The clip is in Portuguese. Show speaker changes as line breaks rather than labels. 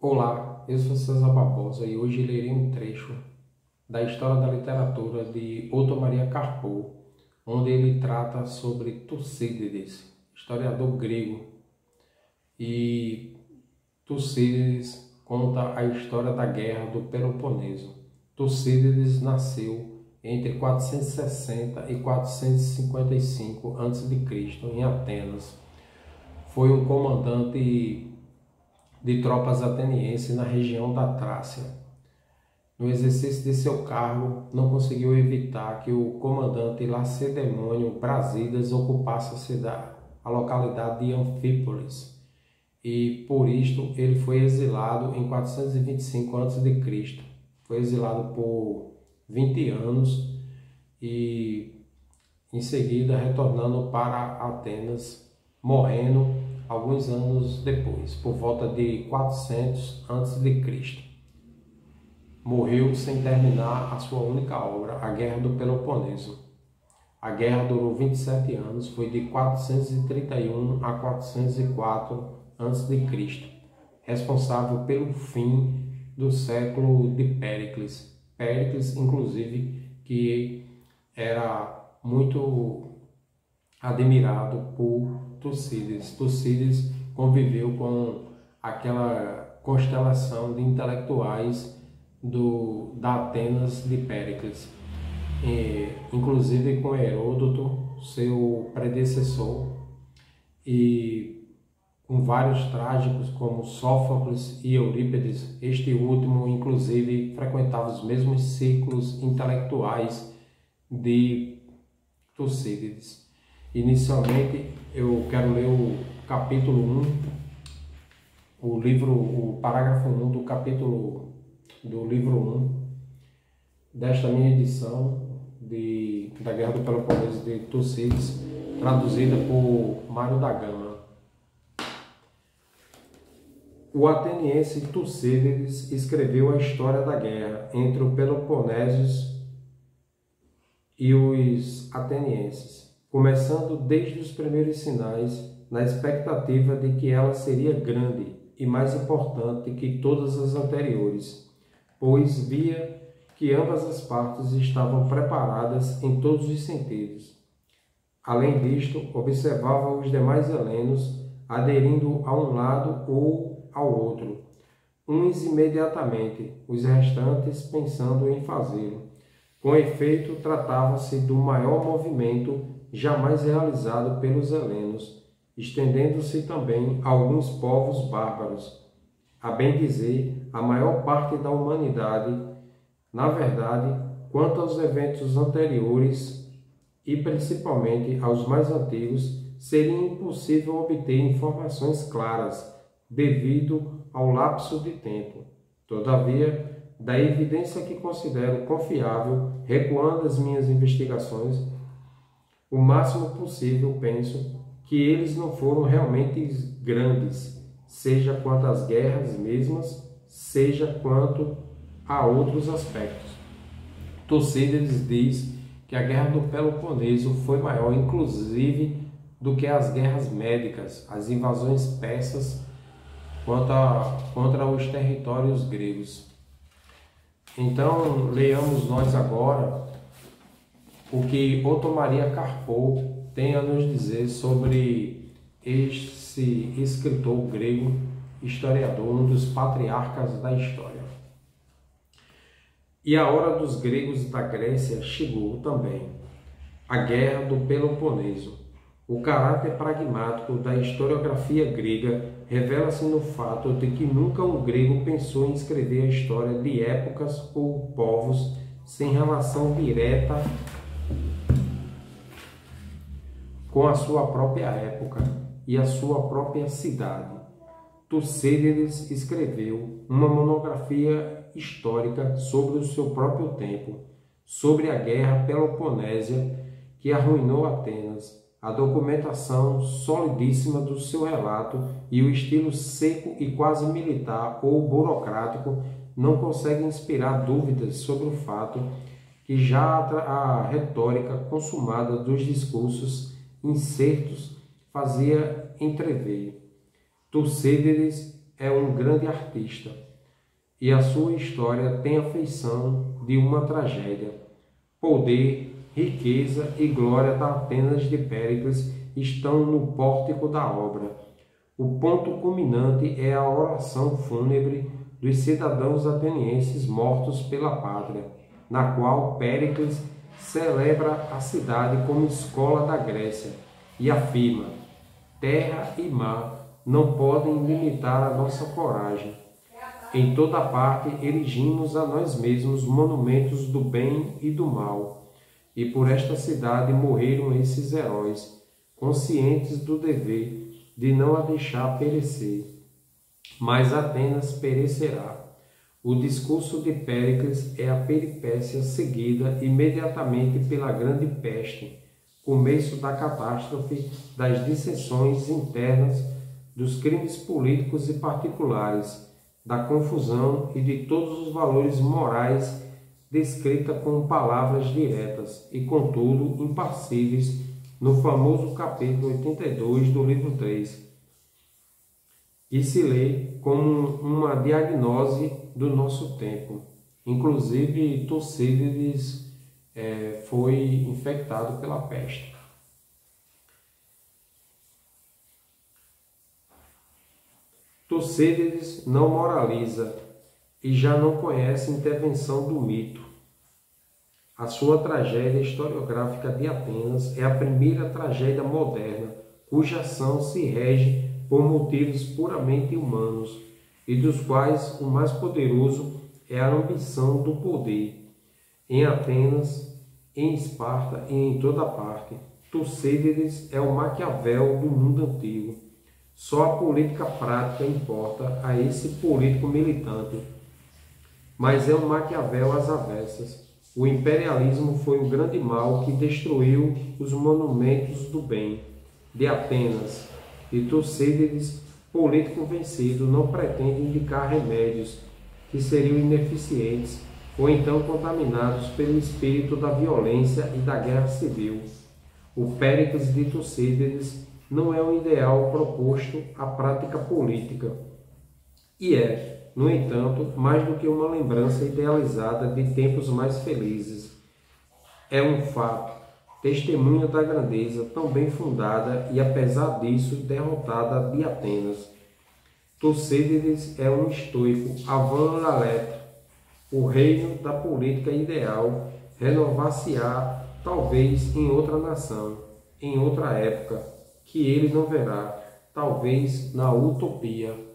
Olá, eu sou César Barbosa e hoje lerei um trecho da história da literatura de Otto Maria Carpo, onde ele trata sobre Tucídides, historiador grego. E Tucídides conta a história da Guerra do Peloponeso. Tucídides nasceu entre 460 e 455 a.C. em Atenas. Foi um comandante de tropas atenienses na região da Trácia. No exercício de seu cargo, não conseguiu evitar que o comandante Lacedemônio Brasidas ocupasse a localidade de Anfípolis, e por isto ele foi exilado em 425 a.C. Foi exilado por 20 anos e em seguida retornando para Atenas, morrendo alguns anos depois, por volta de 400 a.C. Morreu sem terminar a sua única obra, a Guerra do Peloponeso. A guerra durou 27 anos, foi de 431 a 404 a.C., responsável pelo fim do século de Péricles. Péricles, inclusive, que era muito admirado por Tucídides. Tucídides conviveu com aquela constelação de intelectuais da Atenas de Péricles, inclusive com Heródoto, seu predecessor, e com vários trágicos como Sófocles e Eurípides. Este último, inclusive, frequentava os mesmos círculos intelectuais de Tucídides. Inicialmente, eu quero ler o capítulo 1, o parágrafo 1 do livro 1 desta minha edição da Guerra do Peloponeso de Tucídides, traduzida por Mário da Gama. O ateniense Tucídides escreveu a história da guerra entre o Peloponesos e os atenienses, começando desde os primeiros sinais, na expectativa de que ela seria grande e mais importante que todas as anteriores, pois via que ambas as partes estavam preparadas em todos os sentidos. Além disto, observava os demais helenos aderindo a um lado ou ao outro, uns imediatamente, os restantes pensando em fazê-lo. Com efeito, tratava-se do maior movimento jamais realizado pelos helenos, estendendo-se também a alguns povos bárbaros. A bem dizer, a maior parte da humanidade. Na verdade, quanto aos eventos anteriores e principalmente aos mais antigos, seria impossível obter informações claras devido ao lapso de tempo. Todavia, da evidência que considero confiável, recuando as minhas investigações, o máximo possível penso que eles não foram realmente grandes, seja quanto às guerras mesmas, seja quanto a outros aspectos. Tucídides diz que a Guerra do Peloponeso foi maior, inclusive, do que as guerras médicas, as invasões persas contra os territórios gregos. Então, leiamos nós agora o que Otto Maria Carpo tem a nos dizer sobre esse escritor grego, historiador, um dos patriarcas da história. E a hora dos gregos da Grécia chegou também, a Guerra do Peloponeso. O caráter pragmático da historiografia grega revela-se no fato de que nunca um grego pensou em escrever a história de épocas ou povos sem relação direta com a sua própria época e a sua própria cidade. Tucídides escreveu uma monografia histórica sobre o seu próprio tempo, sobre a Guerra Peloponésia que arruinou Atenas, a documentação solidíssima do seu relato e o estilo seco e quase militar ou burocrático não conseguem inspirar dúvidas sobre o fato que já a retórica consumada dos discursos incertos fazia entrever. Tucídides é um grande artista e a sua história tem a feição de uma tragédia. Poder, riqueza e glória da Atenas de Péricles estão no pórtico da obra. O ponto culminante é a oração fúnebre dos cidadãos atenienses mortos pela pátria, na qual Péricles celebra a cidade como escola da Grécia e afirma: terra e mar não podem limitar a nossa coragem. Em toda parte erigimos a nós mesmos monumentos do bem e do mal, e por esta cidade morreram esses heróis, conscientes do dever de não a deixar perecer. Mas Atenas perecerá. O discurso de Péricles é a peripécia seguida imediatamente pela grande peste, começo da catástrofe, das dissensões internas, dos crimes políticos e particulares, da confusão e de todos os valores morais descrita com palavras diretas e, contudo, impassíveis no famoso capítulo 82 do livro 3, e se lê como uma diagnose do nosso tempo. Inclusive, Tucídides foi infectado pela peste. Tucídides não moraliza e já não conhece intervenção do mito. A sua tragédia historiográfica de Atenas é a primeira tragédia moderna, cuja ação se rege por motivos puramente humanos, e dos quais o mais poderoso é a ambição do poder. Em Atenas, em Esparta e em toda parte, Tucídides é o Maquiavel do mundo antigo. Só a política prática importa a esse político militante. Mas é um Maquiavel às avessas. O imperialismo foi o grande mal que destruiu os monumentos do bem de Atenas. E Tucídides, político vencido, não pretende indicar remédios que seriam ineficientes ou então contaminados pelo espírito da violência e da guerra civil. O Péricles de Tucídides não é um ideal proposto à prática política e é, no entanto, mais do que uma lembrança idealizada de tempos mais felizes. É um fato, testemunha da grandeza tão bem fundada e, apesar disso, derrotada de Atenas. Tucídides é um estoico avant la lettre. O reino da política ideal renovar-se-á, talvez, em outra nação, em outra época, que ele não verá, talvez na utopia.